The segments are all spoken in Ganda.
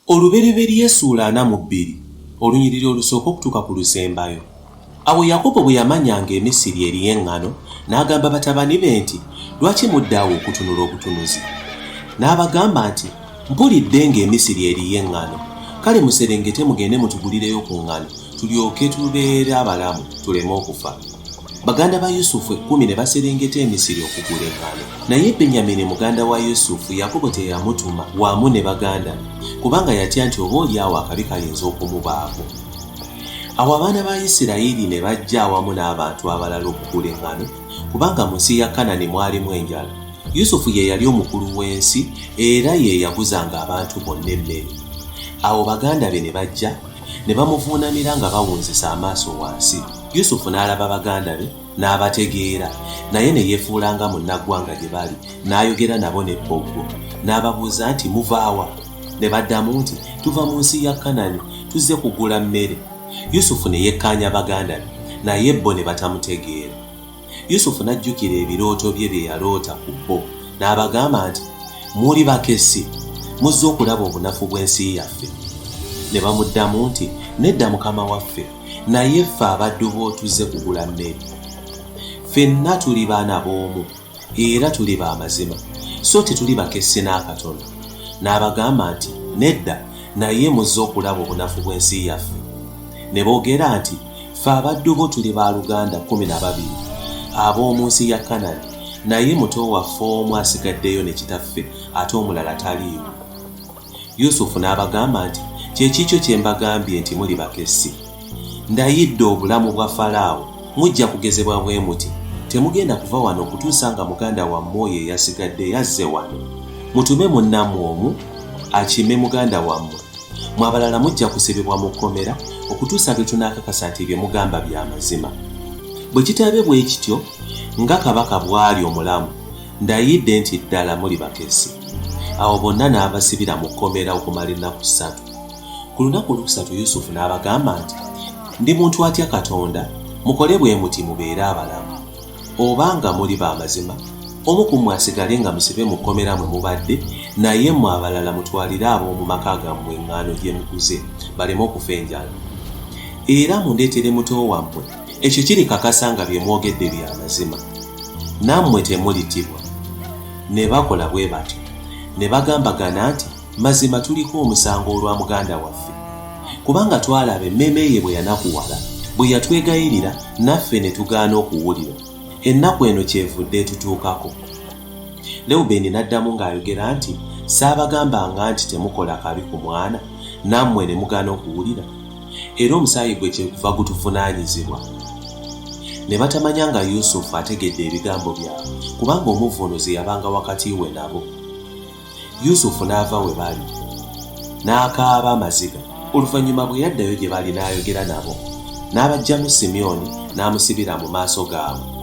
Olubereberye essuula 42 olunyiriri olusooka okutuuka ku lusembayo. Awo Yakobo bwe yamanyanga Emisiri eriyo eŋŋano, n'agamba batabani be nti, lwaki muddaawo okutunula obutunuzi? N'abagamba nti, mpulidde ng'Emisiri eriyo eŋŋano, kale muserengete mugende mutugulireyo ku ŋŋano, tulyoke tubeere abalamu tuleme okufa. Baganda ba Yusufu 10 ne baserengeta Emisiri okugula eŋŋano. Naye Benyamini muganda wa Yusufu Yakobo teyamutuma wamu ne baganda be, kubanga yatya nti oboolyawo akabi kayinza okumubaako. Awo abaana ba Isirayiri ne bajja awamu n'abantu abalala okugula eŋŋano, kubanga mu nsi ya Kanani mwalimu enjala. Yusufu ye yali omukulu w'ensi era ye yaguzanga abantu bonna emmere. Awo baganda be ne bajja ne bamuvuunamira nga bawunzisa amaaso wansi. Yusufu n'alaba baganda be n'abategeera, naye ne yeefuula nga munnaggwanga gye bali, n'ayogera nabo n'ebboggo. N'ababuuza nti, muvaawa? Ne baddamu nti, tuva mu nsi ya Kanani, tuzze kugula mmere. Yusufu ne yekkaanya baganda be, naye bo ne batamutegeera. Yusufu n'ajjukira ebirooto bye bye yaloota ku bo, n'abagamba nti, muli bakessi, muzze okulaba obunafu bw'ensi yaffe. Ne bamuddamu nti, nedda mukama waffe, naye ffe abaddu bo tuzze kugula mmere. Ffenna tuli baana b'omu era tuli ba mazima, so tetuli bakessi n'akatono. N'abagamba nti, nedda, naye muzze okulaba obunafu bw'ensi yaffe. Ne boogera nti, ffe abaddu bo tuli baaluganda 12 ab'omu nsi ya Kanani, naye muto waffe omu asigaddeyo ne kitaffe, ate omulala taliiwo. Yusufu n'abagamba nti, kyekikyo kye mbagambye nti muli bakessi. Ndayidde obulamu bwa Falaawo, mujja kugezebwa bwe muti, temugenda kuva wano okutuusa nga muganda wammwe oyo eyasigadde yazze wano. Mutume munnammwe omu akime muganda wammwe, mwe abalala mujja kusibibwa mu kkomera okutuusa lwe tunaakakasa nti bye mugamba bya mazima. Bwe kitabe bwe kityo, nga kabaka bw'ali omulamu, ndayidde nti ddala muli bakessi. Awo bonna n'abasibira mu kkomera okumala ennaku 3. Ku lunaku olwokusatu Yusufu n'abagamba nti, ndi muntu atya Katonda, mukole bwe muti mubeere abalamu. Obanga muli ba mazima, omu ku mmwe asigale nga musibe mu kkomera mwe mubadde, naye mmwe abalala mutwalire ab'omu maka gammwe eŋŋaano gye muguze, baleme okufa enjala. Era mundeetere muto wammwe, ekyo kirikakasa nga bye mwogedde bya mazima. Nammwe temulitibwa. Ne bakola bwe batyo. Ne bagambagana nti, mazima tuliko omusango olwa muganda waffe, kubanga twalaba emmeeme ye bwe yanakuwala, bwe yatwegayirira, naffe ne tugaana okuwulira. Ennaku eno kyevudde etutuukako. Lewubeeni n'addamu ng'ayogera nti, saabagambanga nti temukola kabi ku mwana, nammwe ne mugaana okuwulira? Era omusaayi gwe kyekuva gutuvunaanyizibwa. Ne batamanya nga Yusufu ategedde ebigambo byabwe, kubanga omuvuunuzi yabanga wakati we nabo. Yusufu n'ava we bali, n'akaaba amaziga. Oluvannyuma bwe yaddayo gye bali n'ayogera nabo, n'abaggyamu Simyoni n'amusibira mu maaso gaabwe.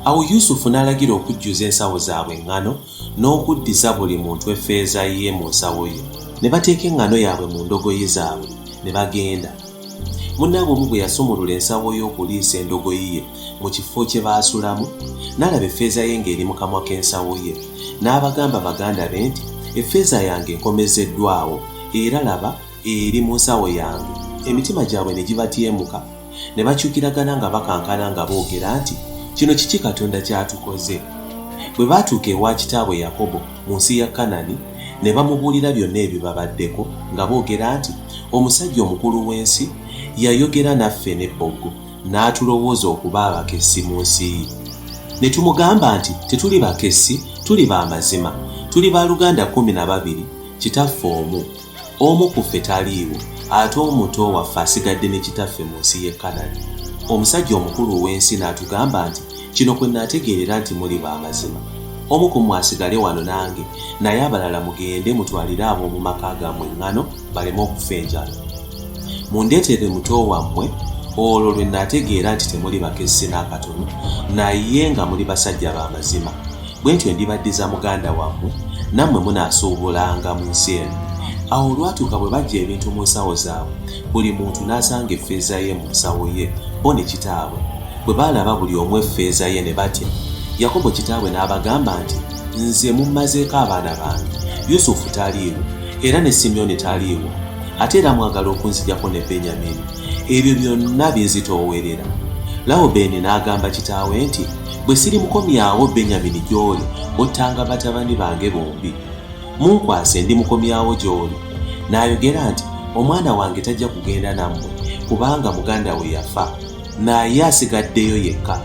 Awo Yusufu n'alagira okujjuza ensawo zaabwe eŋŋano, n'okuddisa buli muntu effeeza ye mu nsawo ye. Ne bateeka eŋŋano yaabwe mu ndogoyi zaabwe, ne bagenda. Munnaabwe omu bwe yasumulula ensawo y'okuliisa endogoyi ye mu kifo kye baasulamu, n'alaba effeeza ye ng'eri mu kamwa k'ensawo ye. N'abagamba baganda be nti, effeeza yange enkomezeddwawo, era laba eri mu nsawo yange. Emitima gyabwe ne gibatyemuka, ne bakyukiragana nga bakankana nga boogera nti, kino kiki Katonda kyatukoze? Bwe baatuuka ewa kitaabwe Yakobo mu nsi ya Kanani, ne bamubuulira byonna ebibabaddeko nga boogera nti, omusajja omukulu w'ensi yayogera naffe n'ebboggo, n'atulowooza okuba abakessi mu nsi ye. Ne tumugamba nti, tetuli bakessi, tuli ba mazima, tuli baaluganda 12, kitaffe omu ku ffe taliiwo, ate omuto waffe asigadde ne kitaffe mu nsi y'e Kanani. Omusajja omukulu w'ensi n'atugamba nti, kino kwe naategeerera nti muli ba mazima. Omu ku mmwe asigale wano nange, naye abalala mugende mutwalire ab'omu maka gammwe eŋŋano, baleme okufa enjala. Mundeetere muto wammwe, olwo lwe naategeera nti temuli bakessi n'akatono, naye nga muli basajja ba mazima. Bwe ntyo ndibaddiza muganda wammwe, nammwe munaasuubulanga mu nsi eno. Awo olwatuuka bwe bajja ebintu mu nsawo zaabwe, buli muntu n'asanga effeeza ye mu nsawo ye, bo ne kitaabwe. Bwe baalaba buli omu effeeza ye ne batya. Yakobo kitaabwe n'abagamba nti, nze mummazeeko abaana bange, Yusufu taliiwo, era ne Simyoni taliiwo, ate era mwagala okunzijjako ne Benyamini. Ebyo byonna binzitoowerera. Lawubeeni n'agamba kitaawe nti, bwe sirimukomyawo Benyamini gy'oli, ottanga batabani bange bombi. Munkwase ndimukomyawo gy'oli. N'ayogera nti, omwana wange tajja kugenda nammwe, kubanga muganda we yafa, naye asigaddeyo yekka.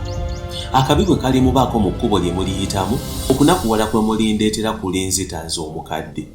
Akabi bwe kalimubaako mu kkubo lye muliyitamu, okunakuwala kwe mulindeetera kulinzita nze omukadde.